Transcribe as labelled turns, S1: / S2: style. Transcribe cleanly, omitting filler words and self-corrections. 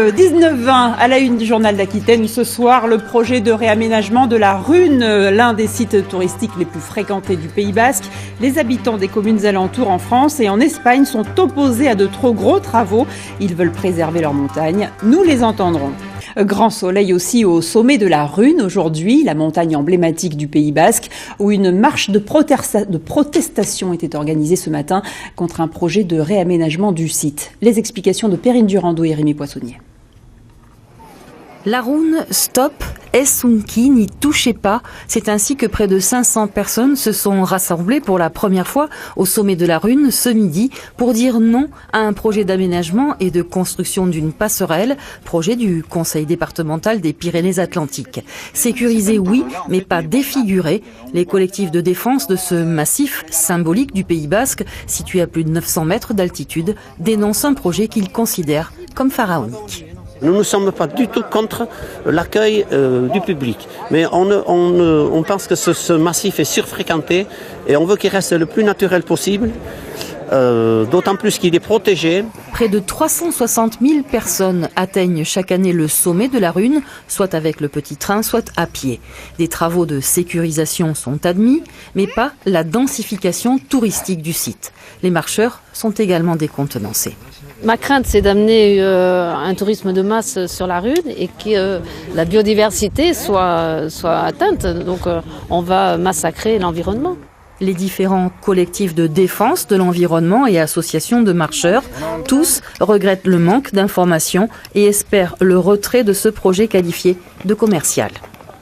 S1: 19h20 à la une du journal d'Aquitaine. Ce soir, le projet de réaménagement de la Rune, l'un des sites touristiques les plus fréquentés du Pays Basque. Les habitants des communes alentours en France et en Espagne sont opposés à de trop gros travaux. Ils veulent préserver leur montagne. Nous les entendrons. Grand soleil aussi au sommet de la Rune aujourd'hui, la montagne emblématique du Pays Basque, où une marche de protestation était organisée ce matin contre un projet de réaménagement du site. Les explications de Perrine Durando et Rémi Poissonnier.
S2: La Rune, stop, Essunki, n'y touchez pas. C'est ainsi que près de 500 personnes se sont rassemblées pour la première fois au sommet de la Rune ce midi pour dire non à un projet d'aménagement et de construction d'une passerelle, projet du Conseil départemental des Pyrénées-Atlantiques. Sécurisé, oui, mais pas défiguré. Les collectifs de défense de ce massif symbolique du Pays Basque, situé à plus de 900 mètres d'altitude, dénoncent un projet qu'ils considèrent comme pharaonique.
S3: Nous ne sommes pas du tout contre l'accueil du public, mais on pense que ce massif est surfréquenté et on veut qu'il reste le plus naturel possible, d'autant plus qu'il est protégé.
S2: Près de 360 000 personnes atteignent chaque année le sommet de la Rune, soit avec le petit train, soit à pied. Des travaux de sécurisation sont admis, mais pas la densification touristique du site. Les marcheurs sont également décontenancés.
S4: Ma crainte, c'est d'amener un tourisme de masse sur la Rune et que la biodiversité soit atteinte. Donc on va massacrer l'environnement.
S2: Les différents collectifs de défense de l'environnement et associations de marcheurs, tous regrettent le manque d'informations et espèrent le retrait de ce projet qualifié de commercial.